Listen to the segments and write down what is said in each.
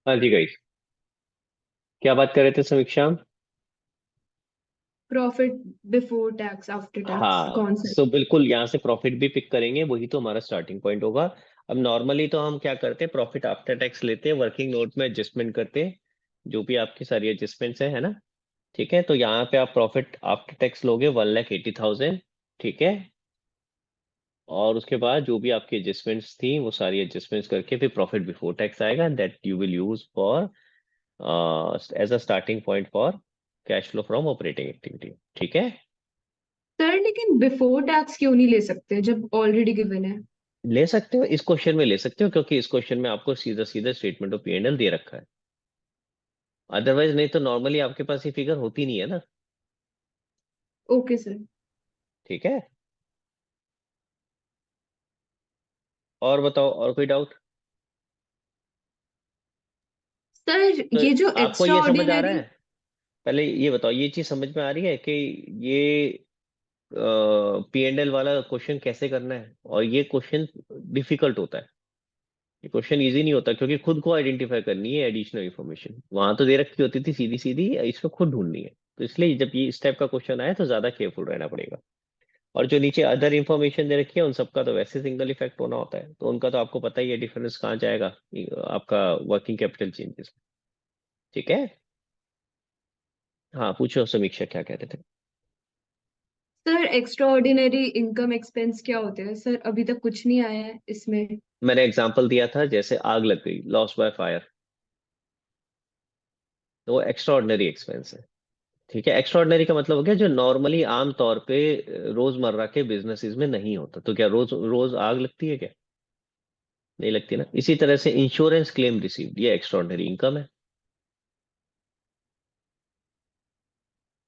हाँ जी गाइस, क्या बात कर रहे थे समीक्षा? Profit before tax after tax हाँ, कौन सा है? सो बिल्कुल यहाँ से प्रॉफिट भी पिक करेंगे, वही तो हमारा स्टार्टिंग पॉइंट होगा। अब नॉर्मली तो हम क्या करते हैं, प्रॉफिट आफ्टर टैक्स लेते हैं, वर्किंग नोट में एडजस्टमेंट करते हैं, जो भी आपकी सारी एडजस्टमेंट्स है ना। ठीक है, तो यहाँ पे आप प्रॉफिट आफ्टर टैक्स लोगे 1,80,000। ठीक है, और उसके बाद जो भी आपकी एडजस्टमेंट्स थी वो सारी एडजस्टमेंट्स करके फिर प्रॉफिट बिफोर टैक्स आएगा, that you will use for as a starting point for cash flow from operating activity. ठीक है, सर लेकिन बिफोर टैक्स क्यों नहीं ले सकते जब ऑलरेडी गिवन है? ले सकते हो, इस क्वेश्चन में ले सकते हो, क्योंकि इस क्वेश्चन में आपको सीधा सीधा स्टेटमेंट ऑफ P&L दे रखा है। अदरवाइज नहीं तो नॉर्मली आपके पास ये फिगर होती नहीं है ना। Okay sir. ठीक है, और बताओ, और कोई डाउट? सर तो ये जो आपको एक्स्ट्रा ये समझ आ रहा ऑर्डिनरी। है? पहले ये बताओ, ये चीज समझ में आ रही है कि ये P&L वाला क्वेश्चन कैसे करना है? और ये क्वेश्चन डिफिकल्ट होता है, ये क्वेश्चन इजी नहीं होता, क्योंकि खुद को आइडेंटिफाई करनी है एडिशनल इन्फॉर्मेशन, वहां तो दे रखी होती थी सीधी सीधी, इसको खुद ढूंढनी है। तो इसलिए जब ये इस टाइप का क्वेश्चन आए तो ज्यादा केयरफुल रहना पड़ेगा। और जो नीचे अदर इन्फॉर्मेशन दे रखी है उन सबका तो वैसे सिंगल इफेक्ट होना होता है, तो उनका तो आपको पता ही है डिफरेंस कहाँ जाएगा, आपका वर्किंग कैपिटल चेंजेस। ठीक है, हाँ पूछो समीक्षा, क्या कहते थे? Sir extra ordinary income expense क्या होते हैं सर? अभी तक कुछ नहीं आया है इसमें। मैंने एग्जांपल दिया था, जैसे आग लग गई, लॉस बाय फायर, तो वो एक्स्ट्रा ऑर्डिनरी एक्सपेंस है। ठीक है, एक्स्ट्रा ऑर्डिनरी का मतलब हो गया जो नॉर्मली आम तौर पे रोजमर्रा के बिजनेसेस में नहीं होता। तो क्या रोज रोज आग लगती है क्या? नहीं लगती ना। इसी तरह से इंश्योरेंस क्लेम रिसीव्ड, ये एक्स्ट्रा ऑर्डिनरी इनकम है।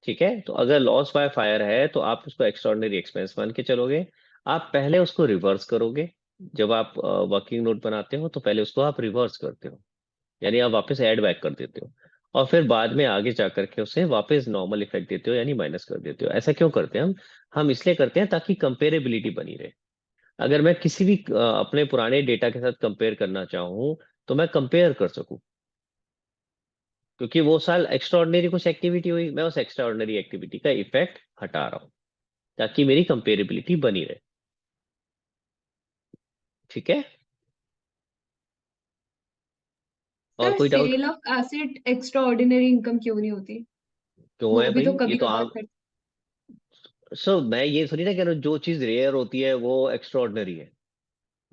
ठीक है, तो अगर लॉस बाय फायर है तो आप उसको एक्स्ट्राऑर्डिनरी एक्सपेंस मान के चलोगे। आप पहले उसको रिवर्स करोगे, जब आप वर्किंग नोट बनाते हो तो पहले उसको आप रिवर्स करते हो, यानी आप वापस ऐड बैक कर देते हो, और फिर बाद में आगे जा करके उसे वापस नॉर्मल इफेक्ट देते हो, यानी माइनस कर देते हो। ऐसा क्यों करते हैं हम इसलिए करते हैं ताकि कंपेरेबिलिटी बनी रहे। अगर मैं किसी भी अपने पुराने डेटा के साथ कंपेयर करना चाहूँ तो मैं कंपेयर कर सकूं, क्योंकि वो साल एक्स्ट्रा ऑर्डिनरी कुछ एक्टिविटी हुई, मैं उस एक्स्ट्रा ऑर्डिनरी एक्टिविटी का इफेक्ट हटा रहा हूँ ताकि मेरी कंपेरेबिलिटी बनी रहे। ठीक है, और सर कोई doubt? Sale of asset extraordinary income क्यों नहीं होती? क्यों वो है भी भाई, तो ये कभी तो कभार आम। कर। सो मैं ये थोड़ी ना कह रहा हूँ जो चीज रेयर होती है वो एक्स्ट्रा ऑर्डिनरी है।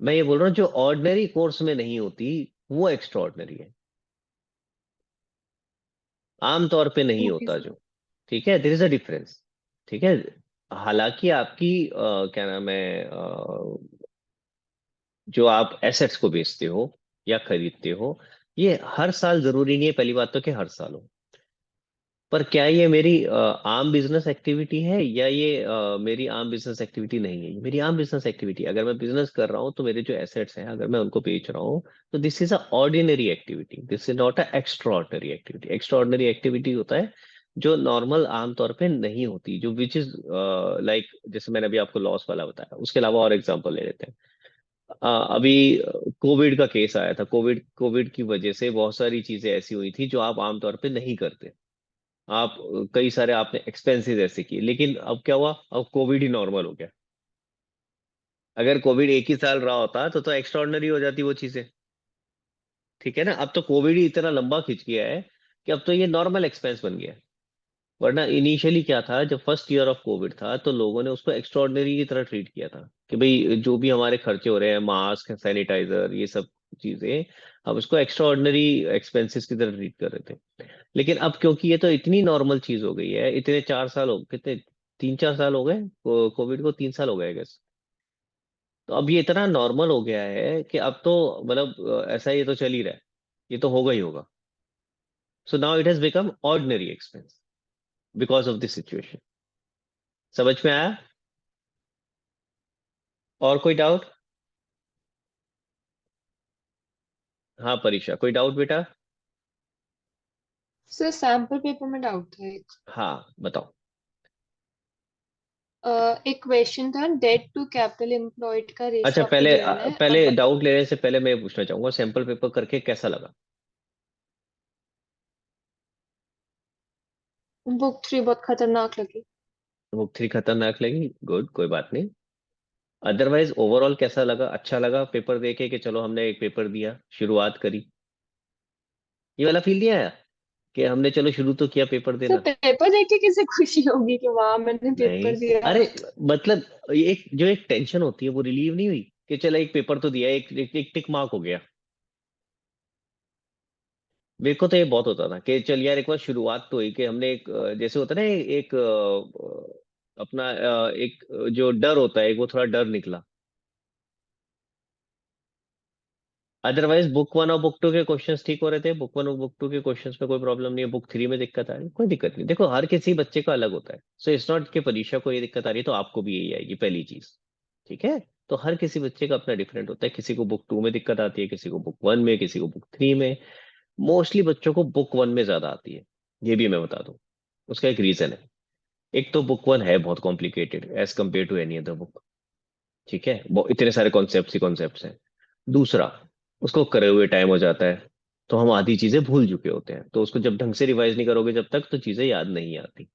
मैं ये बोल रहा हूँ जो ऑर्डिनरी कोर्स में नहीं होती वो एक्स्ट्रा ऑर्डिनरी है, आम तौर पे नहीं ओके होता सर। जो। ठीक है, देयर इज अ डिफरेंस। ठीक है, हालांकि आपकी क्या नाम है, जो आप एसेट्स को बेचते हो या खरीदते हो, ये हर साल जरूरी नहीं है, पहली बात तो कि हर साल हो। पर क्या ये मेरी आम बिजनेस एक्टिविटी है, या ये मेरी आम बिजनेस एक्टिविटी नहीं है? ये मेरी आम बिजनेस एक्टिविटी है। अगर मैं बिजनेस कर रहा हूँ तो मेरे जो एसेट्स हैं अगर मैं उनको बेच रहा हूँ, तो this is a ordinary activity, this is not a extra ordinary activity. Extra ordinary activity होता है जो नॉर्मल आम तौर पे नहीं होती, जो विच इज लाइक, जैसे मैंने अभी आपको लॉस वाला बताया, उसके अलावा और एग्जांपल ले लेते हैं। अभी कोविड का केस आया था, कोविड कोविड की वजह से बहुत सारी चीजें ऐसी हुई थी जो आप आमतौर पे नहीं करते। आप कई सारे आपने एक्सपेंसेस ऐसे किए, लेकिन अब क्या हुआ, अब कोविड ही नॉर्मल हो गया। अगर कोविड एक ही साल रहा होता तो एक्स्ट्रा ऑर्डिनरी हो जाती वो चीजें। ठीक है ना, अब तो कोविड ही इतना लंबा खिंच गया है कि अब तो ये नॉर्मल एक्सपेंस बन गया है। वरना इनिशियली क्या था, जब फर्स्ट ईयर ऑफ कोविड था तो लोगों ने उसको एक्स्ट्रा ऑर्डिनरी की तरह ट्रीट किया था कि भाई जो भी हमारे खर्चे हो रहे हैं, मास्क, सैनिटाइजर, ये सब चीजें, हम उसको एक्स्ट्रा ऑर्डिनरी एक्सपेंसेस की तरह ट्रीट कर रहे थे। लेकिन अब क्योंकि ये तो इतनी नॉर्मल चीज हो गई है, इतने 4 साल हो कितने, 3-4 साल हो गए कोविड को, 3 साल हो गए गैस। तो अब ये इतना नॉर्मल हो गया है कि अब तो मतलब ऐसा ये तो चल ही रहा है, ये तो होगा ही होगा। So now it has become ordinary expense because of this situation. समझ में आया? और कोई डाउट? हाँ परीक्षा, कोई डाउट बेटा? सर सैम्पल पेपर में डाउट था एक। हाँ बताओ। एक क्वेश्चन था, डेट टू कैपिटल एम्प्लॉयड का अच्छा, रेशो आपको पहले गिवन है पहले अब। डाउट लेने से पहले मैं ये पूछना चाहूंगा, सैंपल पेपर करके कैसा लगा? बुक 3 बहुत खतरनाक लगी। बुक 3 खतरनाक लगी, गुड, कोई बात नहीं। अदरवाइज ओवरऑल कैसा लगा, अच्छा लगा पेपर देके कि चलो हमने एक पेपर दिया, शुरुआत करी, ये वाला फील नहीं आया कि हमने चलो शुरू तो किया पेपर सर देना? पेपर देख के किसे खुशी होगी कि वाह मैंने नहीं, पेपर दिया। अरे मतलब एक जो एक टेंशन होती है वो रिलीव नहीं हुई कि चलो एक पेपर तो दिया, एक टिक मार्क हो गया। मेरे को तो ये बहुत होता था कि चल यार एक बार शुरुआत तो हुई कि हमने एक जैसे होता है ना एक अपना एक जो डर होता है, एक वो थोड़ा डर निकला। अदरवाइज बुक 1 और बुक 2 के क्वेश्चंस ठीक हो रहे थे, बुक 1 और बुक 2 के क्वेश्चंस में कोई प्रॉब्लम नहीं है, बुक 3 में दिक्कत आ रही है, कोई दिक्कत नहीं। देखो हर किसी बच्चे का अलग होता है, सो इट्स नॉट कि परीक्षा को ये दिक्कत आ रही है तो आपको भी यही आएगी, पहली चीज। ठीक है, तो हर किसी बच्चे का अपना डिफरेंट होता है, किसी को बुक 2 में दिक्कत आती है, किसी को बुक 1 में, किसी को बुक 3 में। मोस्टली बच्चों को बुक 1 में ज्यादा आती है, ये भी मैं बता दूं। उसका एक रीजन है। एक तो बुक 1 है बहुत complicated as compare to any other book. ठीक है, वो इतने सारे कॉन्सेप्ट ही कॉन्सेप्ट्स हैं। दूसरा, उसको करे हुए टाइम हो जाता है, तो हम आधी चीजें भूल चुके होते हैं, तो उसको जब ढंग से रिवाइज नहीं करोगे जब तक, तो चीजें याद नहीं आती।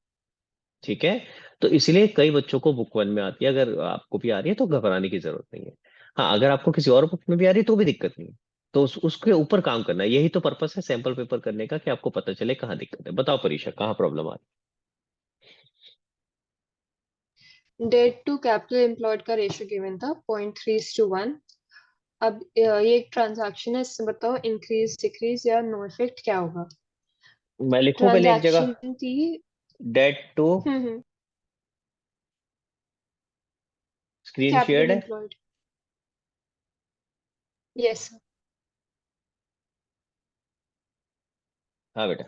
ठीक है, तो इसलिए कई बच्चों को बुक 1 में आती है, अगर आपको भी आ रही है तो घबराने की जरूरत नहीं है। हाँ, अगर आपको किसी और बुक में भी आ रही है तो भी दिक्कत नहीं है। तो उसके ऊपर काम करना है, यही तो पर्पस है सैंपल पेपर करने का, कि आपको पता चले कहाँ दिक्कत है। बताओ परीक्षा, कहाँ प्रॉब्लम आ रही डेट टू कैपिटल एम्प्लॉयड का रेशियो गिवन था 0.3:1। अब ये एक ट्रांजैक्शन है, इससे बताओ इंक्रीज डिक्रीज या नो इफेक्ट क्या होगा। है? मैं लिखूं पहले एक जगह, ट्रांजैक्शन थी। Date to hmm. Screen shared capital है? एम्प्लॉयड। यस। हाँ बेटा।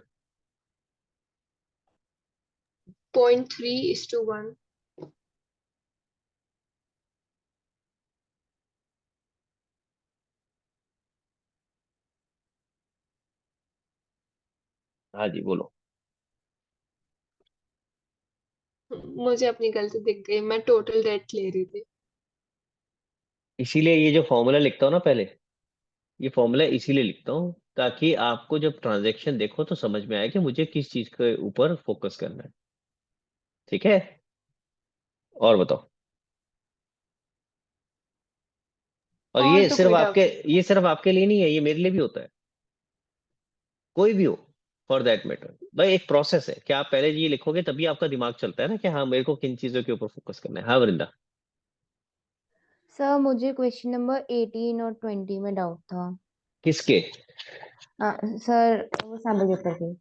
0.3:1। हाँ जी बोलो। मुझे अपनी गलती दिख गई, मैं टोटल डेट ले रही थी। इसीलिए ये जो फॉर्मूला लिखता हूँ ना पहले, ये फॉर्मूला इसीलिए लिखता हूँ ताकि आपको जब ट्रांजैक्शन देखो तो समझ में आए कि मुझे किस चीज के ऊपर फोकस करना है। ठीक है, और बताओ। और और तो कोई डाउट नहीं था। ये सिर्फ आपके लिए नहीं है, ये मेरे लिए भी होता है, कोई भी हो, फॉर दैट मैटर। भाई एक प्रोसेस है कि आप पहले ये लिखोगे तभी आपका दिमाग चलता है ना, कि हाँ मेरे को किन चीजों के ऊपर फोकस करना है। हाँ वृंदा। सर मुझे क्वेश्चन नंबर 18 और 20 में डाउट था। किसके? सर वो सैम्पल पेपर के।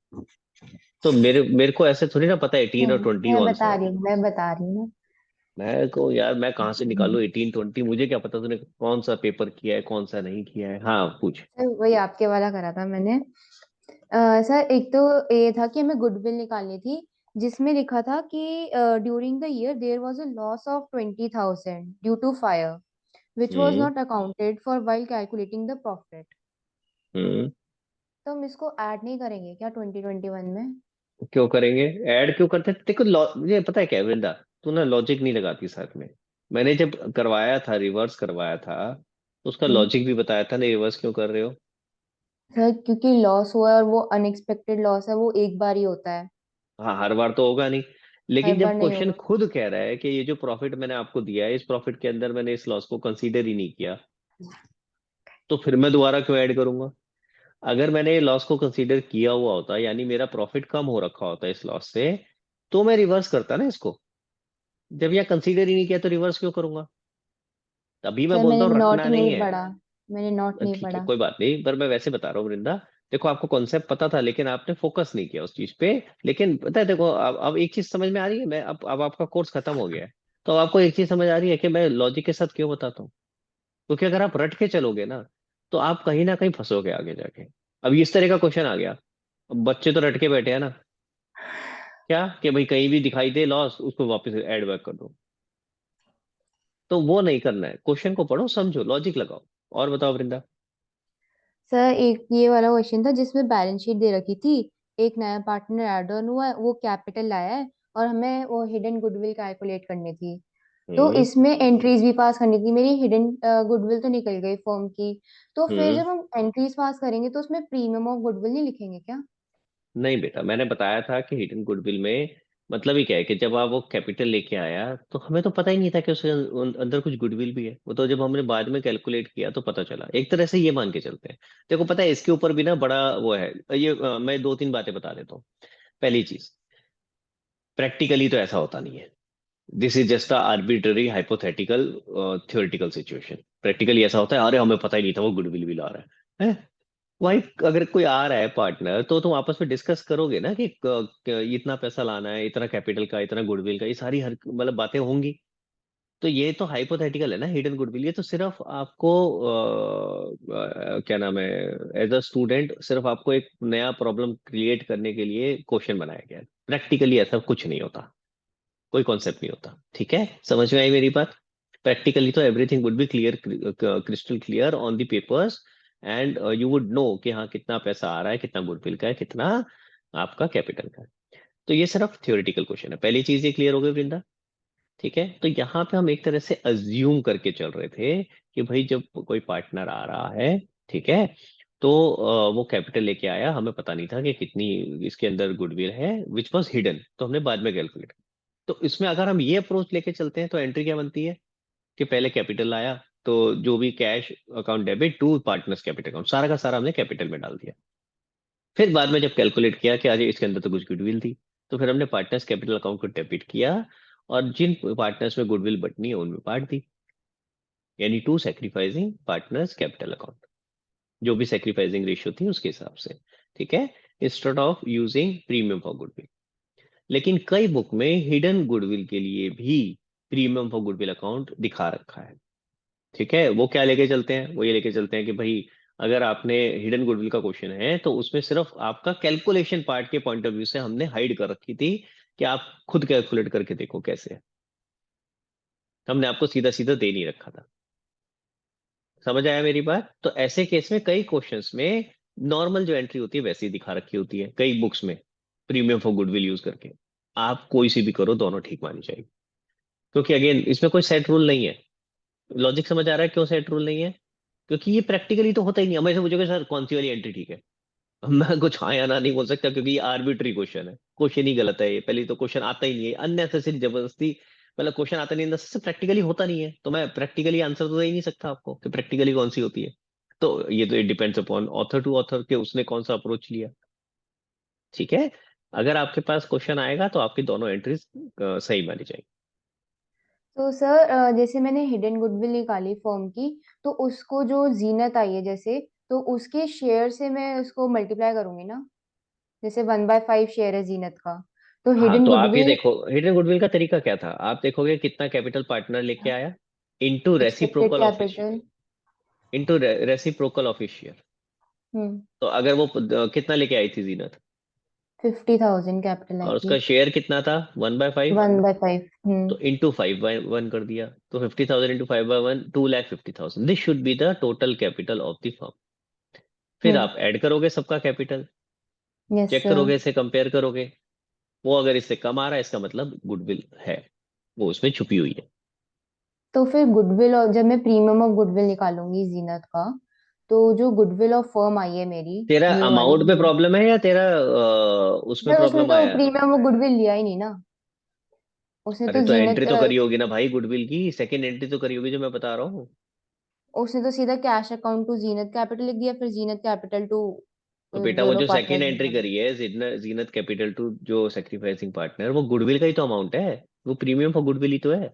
तो मेरे को ऐसे थोड़ी ना पता है 18 और नहीं 20 मैं कौन सा बता है। रही हूँ, मैं बता रही हूँ मैं को यार मैं कहाँ से ना। निकालू 18 20, मुझे क्या पता तूने कौन सा पेपर किया है कौन सा नहीं किया है। हाँ पूछ। सर वही आपके वाला करा था मैंने। सर एक तो ये था कि हमें गुडविल निकालनी थी, जिसमें लिखा था कि during the year there was a loss of 20,000 due to fire which was hmm. Not accounted for while calculating the profit. Hmm. तो हम इसको ऐड नहीं करेंगे क्या 2021 में? क्यों करेंगे? ऐड क्यों करते? देखो मुझे पता है क्या है, वृंदा, तू ना लॉजिक नहीं लगाती साथ में। मैंने जब करवाया था, रिवर्स करवाया था, तो उसका हम्म। लॉजिक भी बताया था ना, रिवर्स क्यों कर रहे हो। सर क्योंकि लॉस हुआ है और वो अनएक्सपेक्टेड लॉस है, वो एक बार ही होता है, हाँ हर बार तो होगा नहीं, हर लेकिन बार जब नहीं क्वेश्चन होगा। खुद कह रहा है कि ये जो प्रॉफिट मैंने आपको दिया है, इस प्रॉफिट के अंदर मैंने इस लॉस को कंसीडर ही नहीं किया, तो फिर मैं दोबारा क्यों ऐड करूंगा? अगर मैंने ये लॉस को कंसीडर किया हुआ होता, यानी मेरा प्रॉफिट कम हो रखा होता इस लॉस से, तो मैं रिवर्स करता ना इसको। जब यह कंसीडर ही नहीं किया तो रिवर्स क्यों करूंगा? तभी मैं सर बोलता मैंने हूँ नोट रटना नहीं नहीं है। पढ़ा, मैंने नोट नहीं ठीक है पढ़ा। कोई बात नहीं, पर मैं वैसे बता रहा हूँ वृंदा। देखो आपको कॉन्सेप्ट पता था लेकिन आपने फोकस नहीं किया उस चीज पे। लेकिन पता है, देखो अब एक चीज समझ में आ रही है, मैं अब आपका कोर्स खत्म हो गया है, तो अब आपको एक चीज समझ आ रही है कि मैं लॉजिक के साथ क्यों बताता हूँ। क्योंकि अगर आप रट के चलोगे ना, तो आप कहीं ना कहीं फंसोगे आगे जाके। अब इस तरह का क्वेश्चन आ गया, अब बच्चे तो रट के बैठे हैं ना, क्या कि भाई कहीं भी दिखाई दे लॉस उसको वापस ऐड बैक कर दो। तो वो नहीं करना है, क्वेश्चन को पढ़ो समझो लॉजिक लगाओ। और बताओ वृंदा। सर एक ये वाला क्वेश्चन था जिसमें बैलेंस शीट दे रखी थी, एक नया पार्टनर ऐड ऑन हुआ है, वो कैपिटल लाया है और हमें वो हिडन गुडविल कैलकुलेट करनी थी। तो हम्म। इसमें एंट्रीज भी पास करनी थी, मेरी हिडन गुडविल तो निकल गई फर्म की। तो फिर हम्म। जब हम एंट्रीज पास करेंगे तो उसमें प्रीमियम ऑफ गुडविल नहीं लिखेंगे क्या? नहीं बेटा, मैंने बताया था कि हिडन गुडविल में मतलब ही क्या है कि जब आप वो कैपिटल लेके आया तो हमें तो पता ही नहीं था कि उसके अंदर कुछ गुडविल भी है। वो तो जब हमने बाद में कैलकुलेट किया तो पता चला। एक तरह से ये मान के चलते हैं। देखो पता है इसके ऊपर भी ना बड़ा वो है। ये मैं दो तीन बातें बता देता हूँ। पहली चीज, प्रैक्टिकली तो ऐसा होता नहीं है। This is just a arbitrary hypothetical theoretical situation. Practically ऐसा होता है, अरे हमें पता ही नहीं था वो गुडविल भी ला रहा है। भाई अगर कोई आ रहा है पार्टनर तो तुम आपस में डिस्कस करोगे ना कि इतना पैसा लाना है, इतना कैपिटल का, इतना गुडविल का, ये सारी हर मतलब बातें होंगी। तो ये तो हाइपोथेटिकल है ना हिडन गुडविल। ये तो सिर्फ आपको क्या नाम है, एज अ स्टूडेंट सिर्फ आपको एक नया प्रॉब्लम क्रिएट करने के लिए क्वेश्चन बनाया गया है। प्रैक्टिकली ऐसा कुछ नहीं होता, कोई कॉन्सेप्ट नहीं होता। ठीक है, समझ में आई मेरी बात? प्रैक्टिकली तो everything would be clear, crystal clear on the papers, and you would know कि हाँ कितना पैसा आ रहा है, कितना गुडविल का है, कितना आपका कैपिटल का है। तो ये सिर्फ थ्योरेटिकल क्वेश्चन है। पहली चीज ये क्लियर हो गई वृंदा? ठीक है, तो यहाँ पे हम एक तरह से अज्यूम करके चल रहे थे कि भाई जब कोई पार्टनर आ रहा है, ठीक है, तो वो कैपिटल लेके आया, हमें पता नहीं था कि कितनी इसके अंदर गुडविल है, विच वॉज हिडन, तो हमने बाद में कैलकुलेट। तो इसमें अगर हम ये अप्रोच लेके चलते हैं तो एंट्री क्या बनती है कि पहले कैपिटल आया, तो जो भी cash account debit to partners capital account, सारा का सारा हमने कैपिटल में डाल दिया। फिर बाद में जब कैलकुलेट किया कि आज इसके अंदर तो कुछ गुडविल थी, तो फिर हमने पार्टनर्स कैपिटल अकाउंट को डेबिट किया और जिन पार्टनर्स में गुडविल बटनी है उनमें बांट दी, यानी to sacrificing partners capital account, जो भी सेक्रीफाइसिंग रेशियो थी उसके हिसाब से। ठीक है, instead of using premium for goodwill. लेकिन कई बुक में हिडन गुडविल के लिए भी प्रीमियम फॉर गुडविल अकाउंट दिखा रखा है। ठीक है, वो क्या लेके चलते हैं, वो ये लेके चलते हैं कि भाई अगर आपने हिडन गुडविल का क्वेश्चन है तो उसमें सिर्फ आपका कैलकुलेशन पार्ट के पॉइंट ऑफ व्यू से हमने हाइड कर रखी थी कि आप खुद कैलकुलेट करके देखो कैसे है। हमने आपको सीधा सीधा दे नहीं रखा था। समझ आया मेरी बात? तो ऐसे केस में कई क्वेश्चंस में नॉर्मल जो एंट्री होती है वैसी दिखा रखी होती है कई बुक्स में, प्रीमियम फॉर गुडविल यूज करके। आप कोई सी भी करो, दोनों ठीक मानी जाएगी, क्योंकि अगेन इसमें कोई सेट रूल नहीं है। लॉजिक समझ आ रहा है क्यों सेट रूल नहीं है? क्योंकि ये प्रैक्टिकली तो होता ही नहीं। हमें से पूछोगे सर कौन सी वाली एंट्री ठीक है, मैं कुछ हाँ या ना नहीं बोल सकता, क्योंकि ये आर्बिट्री क्वेश्चन है। क्वेश्चन ही गलत है ये, पहले तो क्वेश्चन आता ही नहीं है, अननेसेसरी जबरदस्ती। मतलब क्वेश्चन आता नहीं, से प्रैक्टिकली होता नहीं है, तो मैं प्रैक्टिकली आंसर तो दे ही नहीं सकता आपको कि प्रैक्टिकली कौन सी होती है। तो ये तो it depends upon author to author के उसने कौन सा अप्रोच लिया। ठीक है, अगर आपके पास क्वेश्चन आएगा तो आपकी दोनों एंट्रीज सही मानी जाएगी। तो सर जैसे मैंने हिडन गुडविल निकाली फर्म की, तो उसको जो जीनत आई है जैसे, तो उसके शेयर से मैं उसको मल्टीप्लाई करूंगी ना। जैसे 1/5 शेयर है जीनत का, तो हाँ, हिडन तो आप ये गुडविल देखो हिडन गुडविल का तरीका क्या था। आप देखोगे कितना कैपिटल पार्टनर लेके आया, into expected reciprocal of capital. Into reciprocal of share. Hmm. तो अगर वो कितना लेके आई थी जीनत, 50,000 कैपिटल आई और थी। उसका शेयर कितना था 1/5, 1/5। तो इंटू 5/1 कर दिया। तो 50,000 into 5/1, 2,50,000। This should be the total capital of the firm. फिर हम्म। आप ऐड करोगे सबका कैपिटल, यस चेक सर। करोगे, इसे कंपेयर करोगे। वो अगर इससे कम आ रहा है इसका मतलब गुडविल है, वो उसमें छुपी हुई है। तो फिर गुडविल, और जब मैं प्रीमियम ऑफ गुडविल निकालूंगी जीनत का, तो जो गुडविल ऑफ फर्म आई है मेरी, तेरा न्यू वाली अमाउंट में प्रॉब्लम है या तेरा उसमें सर, उसने प्रॉब्लम तो आया है? प्रीमियम ऑफ गुडविल लिया ही नहीं ना। उसने अरे तो तो जीनत एंट्री तो करी होगी ना भाई, गुडविल की सेकंड एंट्री तो करी होगी जो मैं बता रहा हूँ। उसने तो सीधा cash account to Zeenat capital लिख दिया, फिर जीनत कैपिटल टू तो बेटा वो दोनों जो सेकंड पार्टनर्स एंट्री लिखा था। करी है जीनत कैपिटल टू जो सेक्रीफाइसिंग पार्टनर, वो गुडविल का ही तो अमाउंट है। वो प्रीमियम फॉर गुडविल ही तो है।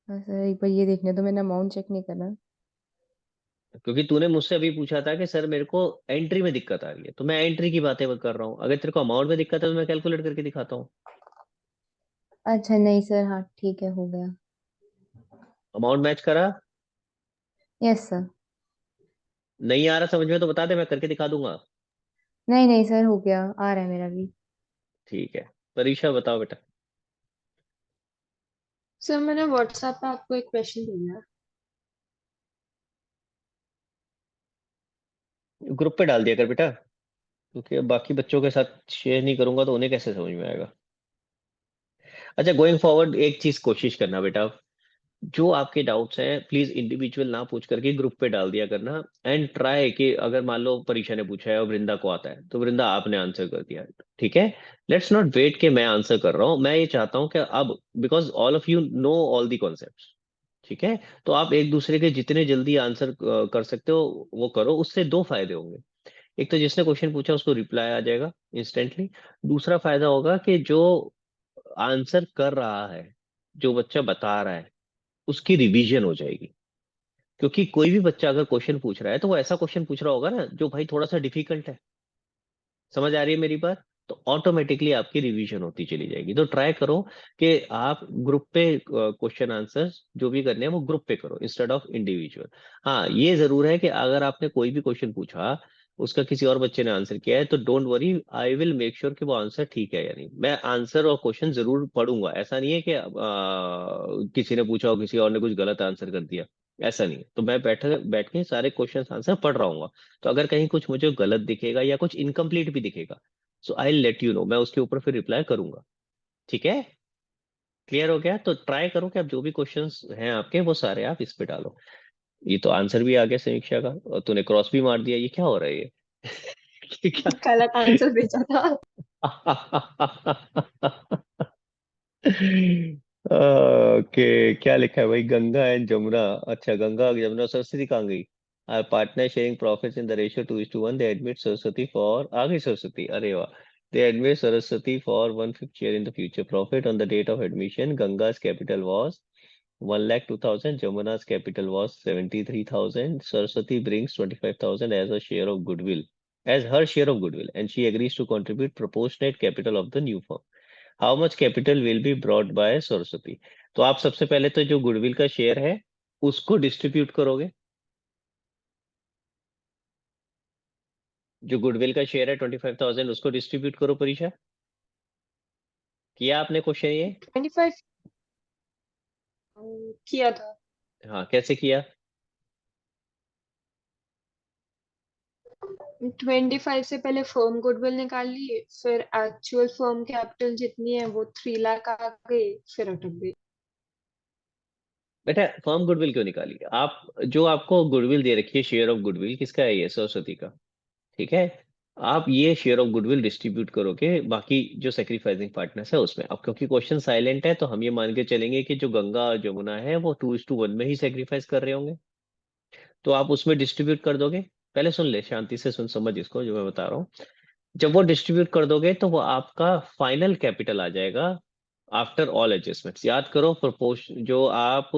हाँ सर, एक बार ये देखने तो मैंने अमाउंट चेक नहीं करा। क्योंकि तूने मुझसे अभी पूछा था कि सर मेरे को एंट्री में दिक्कत आ रही है, तो मैं एंट्री की बातें कर रहा हूँ। अगर तेरे को अमाउंट में दिक्कत है तो मैं कैलकुलेट करके दिखाता हूँ। अच्छा नहीं सर, हाँ ठीक है, हो गया। अमाउंट मैच करा? Yes sir. नहीं आ रहा समझ में तो बता दे, मैं करके दिखा दूंगा। नहीं नहीं सर, हो गया, आ रहा है मेरा भी। ठीक है, परीक्षा बताओ बेटा। सर मैंने व्हाट्सएप पे आपको एक क्वेश्चन भेजा है। ग्रुप पे डाल दिया कर बेटा, क्योंकि अब बाकी बच्चों के साथ शेयर नहीं करूंगा तो उन्हें कैसे समझ में आएगा। अच्छा, गोइंग फॉरवर्ड एक चीज कोशिश करना बेटा, जो आपके डाउट्स हैं प्लीज इंडिविजुअल ना पूछ करके ग्रुप पे डाल दिया करना। एंड ट्राई कि अगर मान लो परीक्षा ने पूछा है और वृंदा को आता है तो वृंदा आपने आंसर कर दिया, ठीक है। लेट्स नॉट वेट कि मैं आंसर कर रहा हूँ, मैं ये चाहता हूँ कि अब because all of you know all the concepts, ठीक है। तो आप एक दूसरे के जितने जल्दी आंसर कर सकते हो वो करो, उससे दो फायदे होंगे। एक तो जिसने क्वेश्चन पूछा उसको रिप्लाई आ जाएगा इंस्टेंटली। दूसरा फायदा होगा कि जो आंसर कर रहा है, जो बच्चा बता रहा है, उसकी रिवीजन हो जाएगी। क्योंकि कोई भी बच्चा अगर क्वेश्चन पूछ रहा है तो वो ऐसा क्वेश्चन पूछ रहा होगा ना जो भाई थोड़ा सा डिफिकल्ट है। समझ आ रही है मेरी बात? तो ऑटोमेटिकली आपकी रिवीजन होती चली जाएगी। तो ट्राई करो कि आप ग्रुप पे क्वेश्चन आंसर्स जो भी करने हैं वो ग्रुप पे करो इंस्टेड ऑफ इंडिविजुअल। हाँ ये जरूर है कि अगर आपने कोई भी क्वेश्चन पूछा, उसका किसी और बच्चे ने आंसर किया है, तो don't worry, I will make sure कि वो आंसर ठीक है या नहीं। मैं आंसर और क्वेश्चन जरूर पढ़ूंगा, ऐसा नहीं है कि किसी ने पूछा और किसी और ने कुछ गलत आंसर कर दिया, ऐसा नहीं है। तो मैं बैठ बैठ के सारे क्वेश्चन आंसर पढ़ रहा हूँ। तो अगर कहीं कुछ मुझे गलत दिखेगा या कुछ इनकम्प्लीट भी दिखेगा, सो आई लेट यू नो, मैं उसके ऊपर फिर रिप्लाई करूंगा। ठीक है, क्लियर हो गया? तो ट्राई करो कि आप जो भी क्वेश्चंस हैं आपके वो सारे आप इस पे डालो। ये तो आंसर भी आ गया समीक्षा का, और तूने क्रॉस भी मार दिया, ये क्या हो रहा है ये? ये क्या? गलत आंसर भेजा था। ओके, क्या लिखा है भाई? गंगा एंड जमुना, अच्छा गंगा और यमुना, सरस्वती कहाँ गई? Are partner sharing profits in the ratio 2:1, they admit Saraswati for, आ गई सरस्वती, अरे वाह। They admit Saraswati for 1/5 share in the future profit on the date of admission. गंगा's capital was 1,02,000, Jamuna's capital was 73,000. Saraswati brings 25,000 as a share of goodwill, as her share of goodwill, and she agrees to contribute proportionate capital of the new firm. How much capital will be brought by Saraswati? तो आप सबसे पहले तो जो goodwill का share है उसको distribute करोगे। जो गुडविल का शेयर है 25,000 उसको डिस्ट्रीब्यूट करो। परीक्षा किया आपने क्वेश्चन ये? 25 किया था। हाँ, कैसे किया? 25 से पहले फर्म गुडविल निकाल ली, फिर एक्चुअल फर्म कैपिटल जितनी है वो 3 लाख आ गई, फिर अटक गई। बेटा फर्म गुडविल क्यों निकाली आप? जो आपको गुडविल दे रखी है, शेयर ऑफ गुडविल किसका है? ये सरस्वती का, ठीक है। आप ये शेयर ऑफ गुडविल डिस्ट्रीब्यूट करोगे बाकी जो सेक्रीफाइसिंग पार्टनर्स है उसमें। अब क्योंकि क्वेश्चन साइलेंट है तो हम ये मान के चलेंगे कि जो गंगा और जमुना है वो 2:1 में ही सेक्रीफाइस कर रहे होंगे, तो आप उसमें डिस्ट्रीब्यूट कर दोगे। पहले सुन ले, शांति से सुन, समझ इसको जो मैं बता रहा हूँ। जब वो डिस्ट्रीब्यूट कर दोगे तो वो आपका फाइनल कैपिटल आ जाएगा आफ्टर ऑल एडजस्टमेंट्स। याद करो प्रोपोर्शन जो आप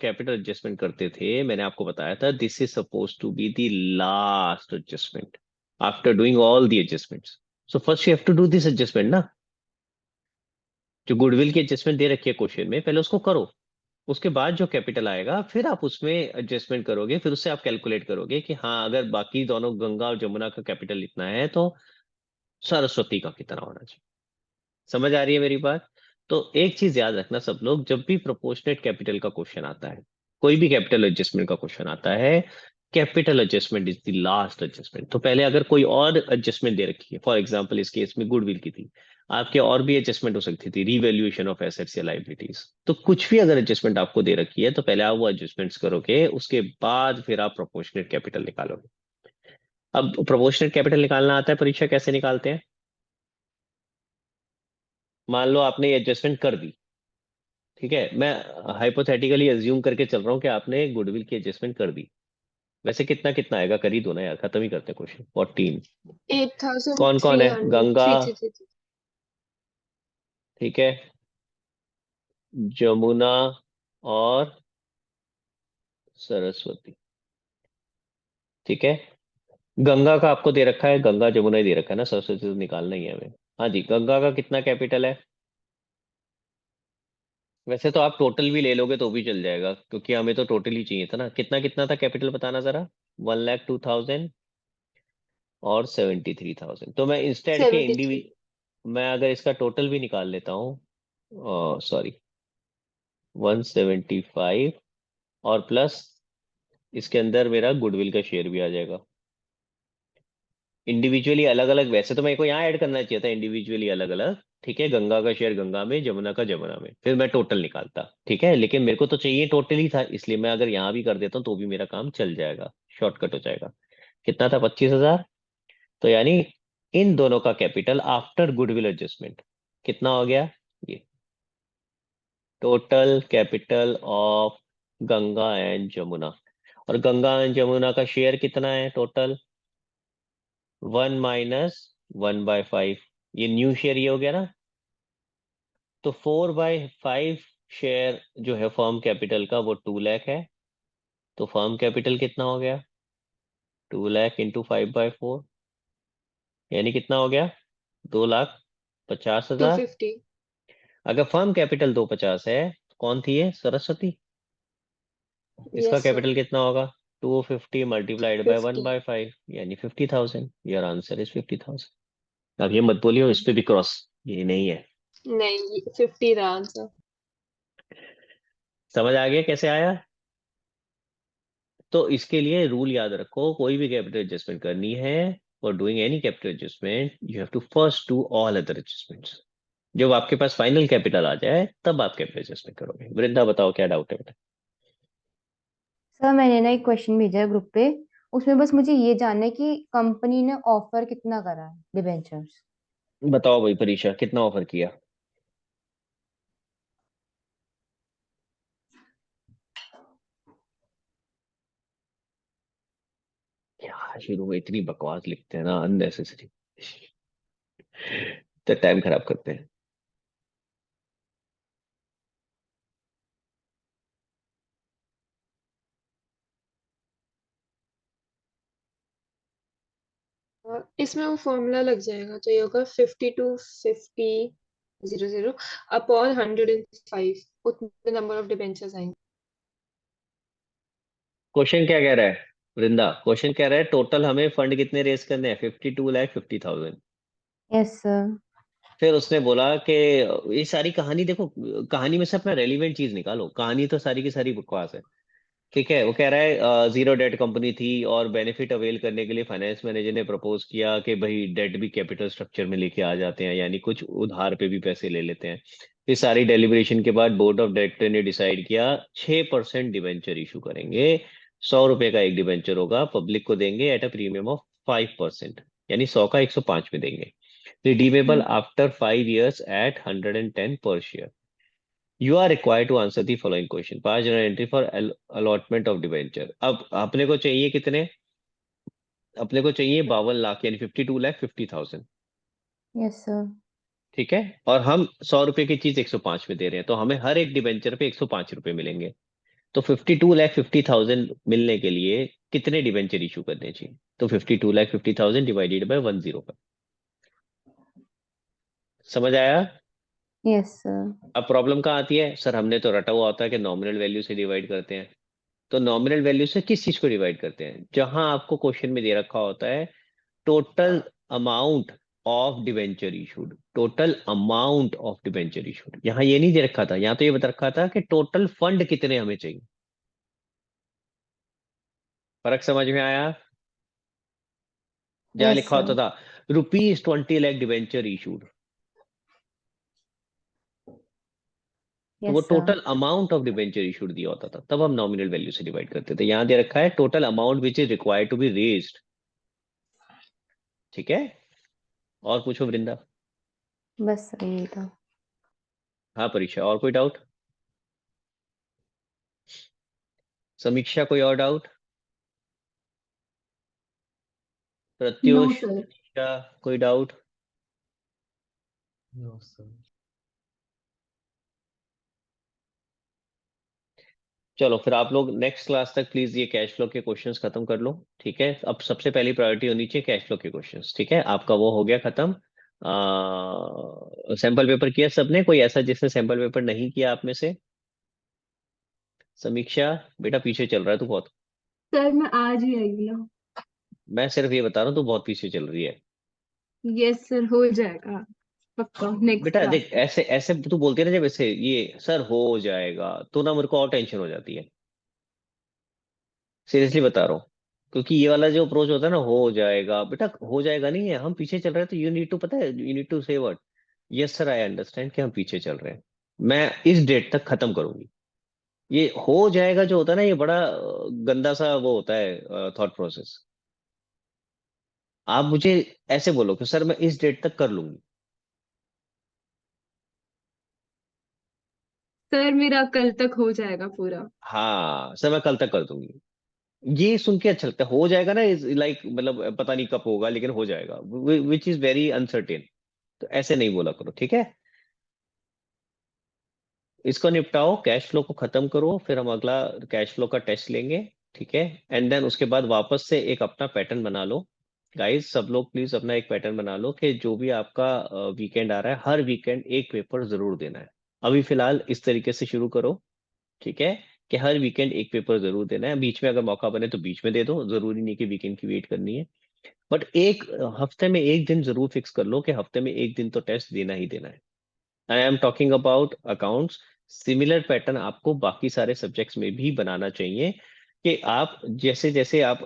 कैपिटल एडजस्टमेंट करते थे, मैंने आपको बताया था this is suppose to be the last adjustment after doing all the adjustments. So first you have to do this adjustment ना। जो गुडविल की एडजस्टमेंट दे रखी है क्वेश्चन में, पहले उसको करो। उसके बाद जो कैपिटल आएगा फिर आप उसमें एडजस्टमेंट करोगे, फिर उससे आप कैलकुलेट करोगे कि हाँ अगर बाकी दोनों गंगा और जमुना का कैपिटल इतना है तो सरस्वती का कितना होना चाहिए। समझ आ रही है मेरी बात? तो एक चीज याद रखना सब लोग, जब भी प्रोपोर्शनेट कैपिटल का क्वेश्चन आता है, कोई भी कैपिटल एडजस्टमेंट का क्वेश्चन आता है, capital adjustment is the last adjustment. तो पहले अगर कोई और एडजस्टमेंट दे रखी है, फॉर एग्जांपल इस केस में गुडविल की थी, आपके और भी एडजस्टमेंट हो सकती थी, रीवैल्यूएशन ऑफ एसेट्स या लाइबिलिटीज, तो कुछ भी अगर एडजस्टमेंट आपको दे रखी है तो पहले आप वो एडजस्टमेंट्स करोगे, उसके बाद फिर आप प्रोपोर्शनेट कैपिटल निकालोगे। अब प्रोपोर्शनेट कैपिटल निकालना आता है परीक्षा, कैसे निकालते हैं? मान लो आपने एडजस्टमेंट कर दी, ठीक है। मैं हाइपोथेटिकली अज्यूम करके चल रहा हूँ कि आपने गुडविल की एडजस्टमेंट कर दी। वैसे कितना कितना आएगा, कर ही दो ना यार, खत्म ही करते हैं क्वेश्चन। 14। कौन कौन है? 8,300 गंगा, 333। ठीक है, जमुना और सरस्वती, ठीक है। गंगा का आपको दे रखा है, गंगा जमुना ही दे रखा है ना, सरस्वती तो निकालना ही है हमें। हाँ जी, गंगा का कितना कैपिटल है? वैसे तो आप टोटल भी ले लोगे तो भी चल जाएगा, क्योंकि हमें तो टोटल ही चाहिए था ना। कितना कितना था कैपिटल, बताना जरा। 1,02,000 और 73,000। तो मैं इंस्टेड के 73। मैं अगर इसका टोटल भी निकाल लेता हूँ, सॉरी, 175, और प्लस इसके अंदर मेरा गुडविल का शेयर भी आ जाएगा, इंडिविजुअली अलग अलग, वैसे तो मेरे को यहाँ ऐड करना चाहिए था इंडिविजुअली अलग अलग, ठीक है, गंगा का शेयर गंगा में, जमुना का जमुना में, फिर मैं टोटल निकालता, ठीक है, लेकिन मेरे को तो चाहिए टोटल ही था, इसलिए मैं अगर यहाँ भी कर देता हूँ तो भी मेरा काम चल जाएगा, शॉर्टकट हो जाएगा। कितना था? 25,000। तो यानी इन दोनों का कैपिटल आफ्टर गुडविल एडजस्टमेंट कितना हो गया? ये total capital of Ganga and Jamuna. और गंगा एंड जमुना का शेयर कितना है टोटल? 1 - 1/5। ये न्यू शेयर ये हो गया ना। तो 4/5 शेयर जो है फर्म कैपिटल का वो 2 लाख है। तो फर्म कैपिटल कितना हो गया? 2 लाख इंटू 5/4, यानी कितना हो गया? 2,50,000। 250। अगर फर्म कैपिटल 250 है, कौन थी ये? सरस्वती। इसका यस सर। कैपिटल कितना होगा? 250 मल्टीप्लाइड बाय 50। 1/5, यानी 50,000। Your answer is 50,000। अब ये मत बोलियो इस पे भी क्रॉस, ये नहीं है। नहीं, 50 था आंसर। समझ आ गया कैसे आया? तो इसके लिए रूल याद रखो, कोई भी कैपिटल एडजस्टमेंट करनी है, for doing any capital adjustment you have to first do all other adjustments. जब आपके पास फाइनल कैपिटल आ जाए तब आप कैपिटल एडजस्टमेंट करोगे। वृंदा बताओ क्या डाउट है बेटा? सर मैंने ना एक क्वेश्चन भेजा है ग्रुप पे, उसमें बस मुझे ये जानना है कि कंपनी ने ऑफर कितना करा है डिबेंचर्स। बताओ भाई परीक्षा, कितना ऑफर किया? क्या शुरू में इतनी बकवास लिखते हैं ना, अननेसेसरी, तो टाइम खराब करते हैं। इसमें वो फॉर्मूला लग जाएगा, तो ये होगा 5250 अपॉन 105, उतने नंबर ऑफ डिबेंचर्स आएंगे। क्वेश्चन क्या कह रहा है वृंदा? क्वेश्चन कह रहा है टोटल हमें फंड कितने रेस करने हैं? 52,50,000। Yes sir. फिर उसने बोला कि ये सारी कहानी देखो, कहानी में से अपना रेलिवेंट चीज निकालो, कहानी तो सारी की सारी बकवास है, ठीक है। वो कह रहा है जीरो डेट कंपनी थी और बेनिफिट अवेल करने के लिए फाइनेंस मैनेजर ने प्रपोज किया कि भाई डेट भी कैपिटल स्ट्रक्चर में लेके आ जाते हैं, यानी कुछ उधार पे भी पैसे ले लेते हैं। इस सारी डेलिब्रेशन के बाद बोर्ड ऑफ डायरेक्टर ने डिसाइड किया 6% डिवेंचर इशू करेंगे। 100 रुपए का एक डिवेंचर होगा, पब्लिक को देंगे एट अ प्रीमियम ऑफ 5%, यानी 100 का 105 में देंगे। रिडीमेबल आफ्टर 5 years एट 110 पर शेयर। You are required to answer the following question. 5 general entry for allotment of debenture. अब अपने को चाहिए कितने? अपने को चाहिए 52 लाख, यानी 52,50,000, यस सर। ठीक है। और हम 100 रुपए की चीज 105 में दे रहे हैं, तो हमें हर एक डिवेंचर पे 105 रुपए मिलेंगे। तो 52,50,000 मिलने के लिए कितने डिवेंचर इशू करने चाहिए? तो 52,50,000 डिवाइडेड बाय 105। समझ आया? Yes sir. अब प्रॉब्लम कहाँ आती है? सर हमने तो रटा हुआ होता है कि नॉमिनल वैल्यू से डिवाइड करते हैं। तो नॉमिनल वैल्यू से किस चीज को डिवाइड करते हैं? जहां आपको क्वेश्चन में दे रखा होता है total amount of debenture issued, total amount of debenture issued. यहाँ ये नहीं दे रखा था, यहाँ तो ये बता रखा था कि टोटल फंड कितने हमें चाहिए। फर्क समझ में आया? जहाँ यस लिखा सर। होता था ₹20 लाख डिवेंचर इशूड, तो वो yes sir. Total amount of debenture issued दिया होता था, तब हम नॉमिनल वैल्यू से डिवाइड करते थे। यहाँ दे रखा है total amount which is required to be raised, ठीक है। और पूछो वृंदा। बस सर यही था। हाँ परीक्षा, और कोई डाउट? समीक्षा कोई और doubt? No Pratyush, sir. Manisha, कोई डाउट? No sir. चलो फिर आप लोग नेक्स्ट क्लास तक प्लीज ये कैश फ्लो के क्वेश्चंस खत्म कर लो, ठीक है। अब सबसे पहली प्रायोरिटी होनी चाहिए कैश फ्लो के क्वेश्चंस, ठीक है। आपका वो हो गया खत्म। सैंपल पेपर किया सबने? कोई ऐसा जिसने सैंपल पेपर नहीं किया आप में से? समीक्षा बेटा पीछे चल रहा है तू बहुत। सर मैं आज ही आई हूँ ना। मैं सिर्फ ये बता रहा हूँ तू बहुत पीछे चल रही है। यस सर, हो जाएगा पक्का नेक्स्ट बेटा क्लास देख, में। ऐसे ऐसे तू बोलती है ना, जब ऐसे ये सर हो जाएगा तो ना मेरे को और टेंशन हो जाती है। सीरियसली बता रहा हूँ। क्योंकि ये वाला जो अप्रोच होता है ना, हो जाएगा बेटा, हो जाएगा नहीं है, हम पीछे चल रहे हैं, तो यू नीड टू, पता है, यू नीड टू से what, yes sir I understand कि हम पीछे चल रहे हैं, मैं इस डेट तक खत्म करूंगी। ये हो जाएगा जो होता है ना, ये बड़ा गंदा सा वो होता है थॉट प्रोसेस। आप मुझे ऐसे बोलो कि सर मैं इस डेट तक कर लूंगी। सर मेरा कल तक हो जाएगा पूरा। हाँ सर मैं कल तक कर दूंगी। ये सुन के अच्छा लगता है, हो जाएगा ना, इज लाइक मतलब पता नहीं कब होगा लेकिन हो जाएगा, विच इज वेरी अनसर्टेन। तो ऐसे नहीं बोला करो, ठीक है। इसको निपटाओ, कैश फ्लो को खत्म करो, फिर हम अगला कैश फ्लो का टेस्ट लेंगे, ठीक है। एंड देन उसके बाद वापस से एक अपना पैटर्न बना लो। गाइस सब लोग प्लीज अपना एक पैटर्न बना लो कि जो भी आपका वीकेंड आ रहा है, हर वीकेंड एक पेपर जरूर देना है। अभी फिलहाल इस तरीके से शुरू करो, ठीक है, कि हर वीकेंड एक पेपर जरूर देना है। बीच में अगर मौका बने तो बीच में दे दो, जरूरी नहीं कि वीकेंड की वेट करनी है। बट एक हफ्ते में एक दिन जरूर फिक्स कर लो कि हफ्ते में एक दिन तो टेस्ट देना ही देना है। I am talking about accounts. Similar pattern आपको बाकी सारे सब्जेक्ट्स में भी बनाना चाहिए, कि आप जैसे जैसे आप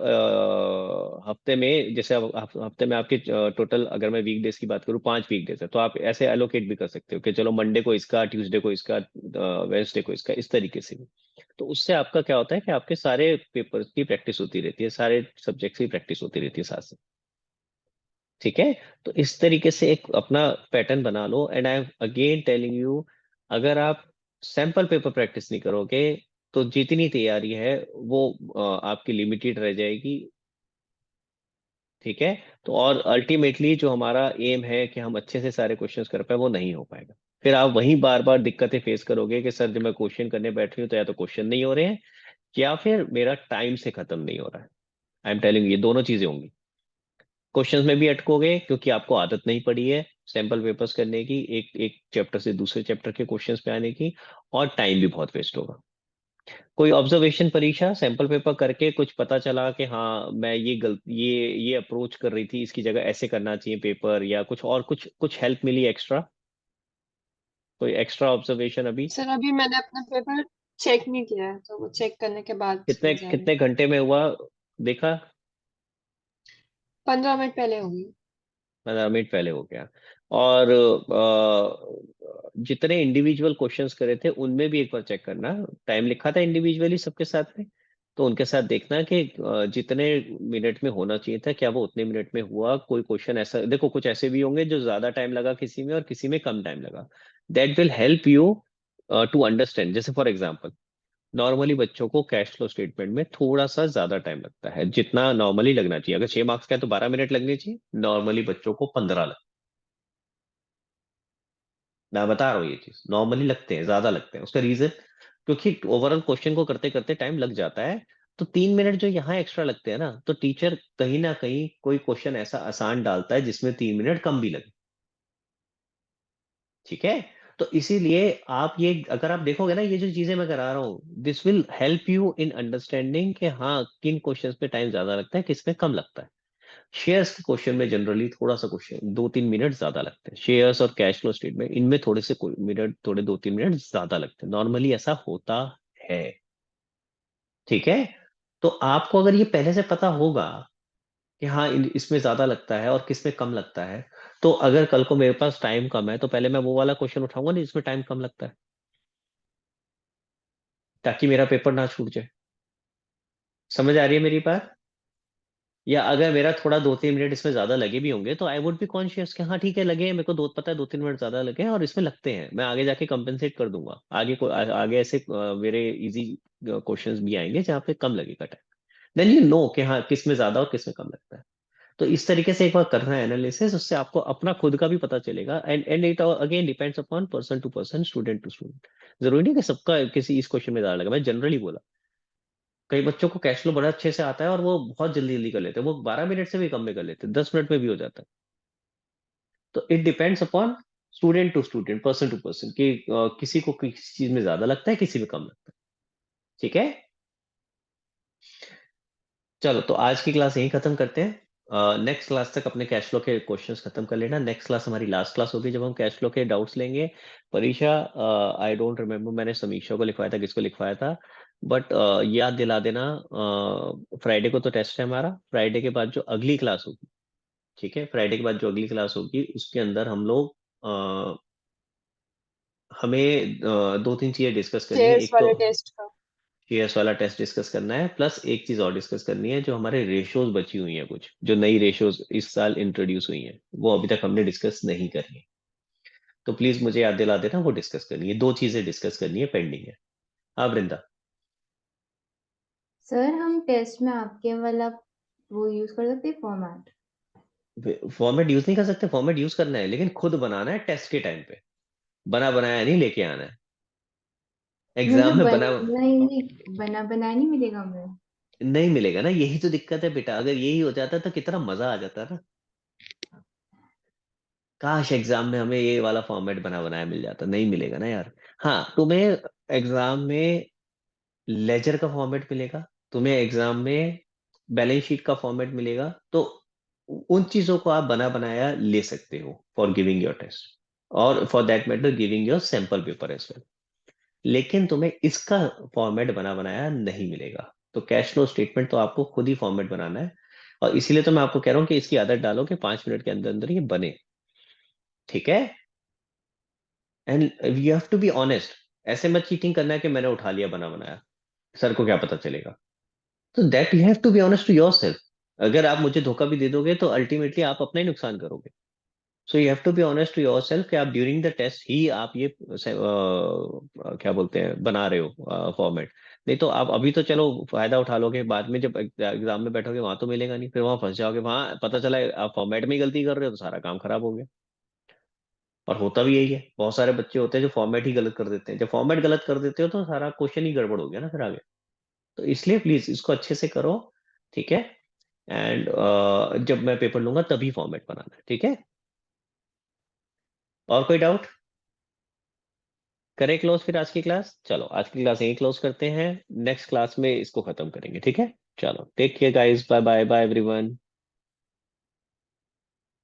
हफ्ते में, जैसे हफ्ते में आपके टोटल, अगर मैं वीकडेज की बात करूँ 5 वीकडेज है, तो आप ऐसे एलोकेट भी कर सकते हो कि चलो मंडे को इसका, ट्यूसडे को इसका, वेंसडे को इसका, इस तरीके से भी। तो उससे आपका क्या होता है कि आपके सारे पेपर्स की प्रैक्टिस होती रहती है, सारे सब्जेक्ट्स की प्रैक्टिस होती रहती है साथ साथ, ठीक है। तो इस तरीके से एक अपना पैटर्न बना लो। And I am again telling you, अगर आप सैंपल पेपर प्रैक्टिस नहीं करोगे तो जितनी तैयारी है वो आपकी लिमिटेड रह जाएगी, ठीक है। तो और अल्टीमेटली जो हमारा एम है कि हम अच्छे से सारे क्वेश्चंस कर पाए, वो नहीं हो पाएगा। फिर आप वहीं बार बार दिक्कतें फेस करोगे कि सर जब मैं क्वेश्चन करने बैठ रही हूँ तो या तो क्वेश्चन नहीं हो रहे हैं, या फिर मेरा टाइम से खत्म नहीं हो रहा है। आई एम टेलिंग, ये दोनों चीजें होंगी। क्वेश्चंस में भी अटकोगे क्योंकि आपको आदत नहीं पड़ी है सैंपल पेपर्स करने की, एक एक चैप्टर से दूसरे चैप्टर के क्वेश्चंस पे आने की, और टाइम भी बहुत वेस्ट होगा। कोई ऑब्जर्वेशन परीक्षा सैंपल पेपर करके कुछ पता चला कि हाँ मैं ये गलत, ये अप्रोच कर रही थी, इसकी जगह ऐसे करना चाहिए पेपर, या कुछ और, कुछ कुछ हेल्प मिली एक्स्ट्रा, कोई एक्स्ट्रा ऑब्जर्वेशन अभी? सर अभी मैंने अपना पेपर चेक नहीं किया है, तो वो चेक करने के बाद कितने मिल जाएगा। कितने घंटे में हुआ, देखा? 15 मिनट पहले होगी। 15 मिनट पहले हो गया। और जितने इंडिविजुअल क्वेश्चंस करे थे उनमें भी एक बार चेक करना, टाइम लिखा था इंडिविजुअली सबके साथ में, तो उनके साथ देखना कि जितने मिनट में होना चाहिए था क्या वो उतने मिनट में हुआ। कोई क्वेश्चन ऐसा देखो, कुछ ऐसे भी होंगे जो ज्यादा टाइम लगा किसी में और किसी में कम टाइम लगा। That will help you to understand. जैसे फॉर एग्जाम्पल, नॉर्मली बच्चों को कैश फ्लो स्टेटमेंट में थोड़ा सा ज्यादा टाइम लगता है जितना नॉर्मली लगना चाहिए। अगर 6 मार्क्स का है तो 12 मिनट लगने चाहिए, नॉर्मली बच्चों को 15 लगता है। मैं बता रहा हूँ ये चीज, नॉर्मली लगते हैं, ज्यादा लगते हैं। उसका रीजन, क्योंकि ओवरऑल क्वेश्चन को करते करते टाइम लग जाता है। तो 3 मिनट जो यहाँ एक्स्ट्रा लगते हैं ना, तो टीचर कहीं ना कहीं कोई क्वेश्चन ऐसा आसान डालता है जिसमें 3 मिनट कम भी लगे, ठीक है। तो इसीलिए आप ये, अगर आप देखोगे ना ये जो चीजें मैं करा रहा हूँ, this will help you in understanding कि हाँ किन क्वेश्चंस पे टाइम ज्यादा लगता है, किस में कम लगता है। शेयर्स के क्वेश्चन में जनरली थोड़ा सा क्वेश्चन 2-3 मिनट ज्यादा लगते हैं, शेयर्स और कैश फ्लो स्टेटमेंट इनमें थोड़े से मिनट, थोड़े 2-3 मिनट ज्यादा लगते हैं, नॉर्मली ऐसा होता है, ठीक है। तो आपको अगर ये पहले से पता होगा कि हाँ इसमें ज्यादा लगता है और किस में कम लगता है, तो अगर कल को मेरे पास टाइम कम है तो पहले मैं वो वाला क्वेश्चन उठाऊंगा नहीं जिसमें टाइम कम लगता है, ताकि मेरा पेपर ना छूट जाए। समझ आ रही है मेरी बात? या अगर मेरा थोड़ा 2-3 मिनट इसमें ज्यादा लगे भी होंगे तो आई वुड बी कॉन्शियस कि हाँ ठीक है लगे हैं, मेरे को दो पता है 2-3 मिनट ज्यादा लगे हैं और इसमें लगते हैं, मैं आगे जाके कंपेंसेट कर दूंगा। आगे आगे ऐसे मेरे इजी क्वेश्चंस भी आएंगे जहाँ पे कम लगेगा टाइम। देन यू नो कि हाँ किस में ज्यादा और किस में कम लगता है। तो इस तरीके से एक बार करना है एनालिसिस, उससे आपको अपना खुद का भी पता चलेगा। And it again depends upon person to person, student to student. जरूरी नहीं कि सबका किसी इस क्वेश्चन में ज्यादा लगा, मैं जनरली बोला। कई बच्चों को कैश फ्लो बड़ा अच्छे से आता है और वो बहुत जल्दी जल्दी कर लेते हैं, वो 12 मिनट से भी कम में कर लेते हैं, 10 मिनट में भी हो जाता है। तो it depends upon student to student, person to person, कि किसी को किसी चीज में ज्यादा लगता है, किसी में कम लगता है, ठीक है। चलो तो आज की क्लास यहीं खत्म करते हैं। नेक्स्ट क्लास तक अपने कैश फ्लो के क्वेश्चंस खत्म कर लेना। नेक्स्ट क्लास हमारी लास्ट क्लास होगी जब हम कैश फ्लो के डाउट्स लेंगे। परीक्षा, आई डोंट रिमेम्बर मैंने समीक्षा को लिखवाया था, किसको लिखवाया था, बट याद दिला देना, फ्राइडे को तो टेस्ट है हमारा। फ्राइडे के बाद जो अगली क्लास होगी, ठीक है, फ्राइडे के बाद जो अगली क्लास होगी उसके अंदर हम लोग हमें दो तीन चीजें डिस्कस करनी है। चेयर्स एक तो वाले टेस्ट का। शेयर्स वाला टेस्ट डिस्कस करना है, प्लस एक चीज और डिस्कस करनी है, जो हमारे रेशियोज बची हुई हैं, कुछ जो नई रेशियोज इस साल इंट्रोड्यूस हुई हैं वो अभी तक हमने डिस्कस नहीं करी है। तो प्लीज मुझे याद दिला देना, वो डिस्कस करनी है। दो चीजें डिस्कस करनी है, पेंडिंग है। हाँ वृंदा। सर हम टेस्ट में आपके वाला वो यूज कर सकते हैं फॉर्मेट? फॉर्मेट यूज नहीं कर सकते, फॉर्मेट यूज करना है लेकिन खुद बनाना है टेस्ट के टाइम पे। बना बनाया नहीं लेके आना है एग्जाम मतलब में। बना बनना ही नहीं, बना बनाया नहीं मिलेगा हमें? नहीं मिलेगा ना, यही तो दिक्कत है बेटा। अगर यही हो जाता तो कितना मजा आ जाता ना। काश एग्जाम में हमें ये वाला फॉर्मेट बना बनाया मिल जाता, नहीं मिलेगा ना यार। हाँ, तुम्हें एग्जाम में लेजर का फॉर्मेट मिलेगा, तुम्हें एग्जाम में बैलेंस शीट का फॉर्मेट मिलेगा, तो उन चीजों को आप बना बनाया ले सकते हो फॉर गिविंग योर टेस्ट, और for that matter giving your sample paper as well. लेकिन तुम्हें इसका फॉर्मेट बना बनाया नहीं मिलेगा। तो कैश फ्लो स्टेटमेंट तो आपको खुद ही फॉर्मेट बनाना है, और इसीलिए तो मैं आपको कह रहा हूँ कि इसकी आदत डालो कि 5 मिनट के अंदर अंदर ये बने। ठीक है, and you have to be honest. ऐसे मत चीटिंग करना है कि मैंने उठा लिया बना बनाया, सर को क्या पता चलेगा। तो that you have to be honest to yourself. अगर आप मुझे धोखा भी दे दोगे तो अल्टीमेटली आप अपना ही नुकसान करोगे। So you have to be honest to yourself कि आप ड्यूरिंग द टेस्ट ही आप ये क्या बोलते हैं बना रहे हो फॉर्मेट। नहीं तो आप अभी तो चलो फायदा उठा लोगे, बाद में जब एग्जाम में बैठोगे वहां तो मिलेगा नहीं, फिर वहां फंस जाओगे, वहां पता चला आप फॉर्मेट में ही गलती कर रहे हो तो सारा काम खराब हो गया। और होता भी यही है, बहुत सारे बच्चे होते हैं जो फॉर्मेट ही गलत कर देते हैं। जब फॉर्मेट गलत कर देते हो तो सारा क्वेश्चन ही गड़बड़ हो गया ना फिर आगे। तो इसलिए प्लीज इसको अच्छे से करो, ठीक है। एंड जब मैं पेपर लूंगा तभी फॉर्मेट बनाना है, ठीक है। और कोई डाउट? करें क्लोज फिर आज की क्लास? चलो आज की क्लास यहीं क्लोज करते हैं, नेक्स्ट क्लास में इसको खत्म करेंगे, ठीक है। चलो take care guys, bye bye bye everyone.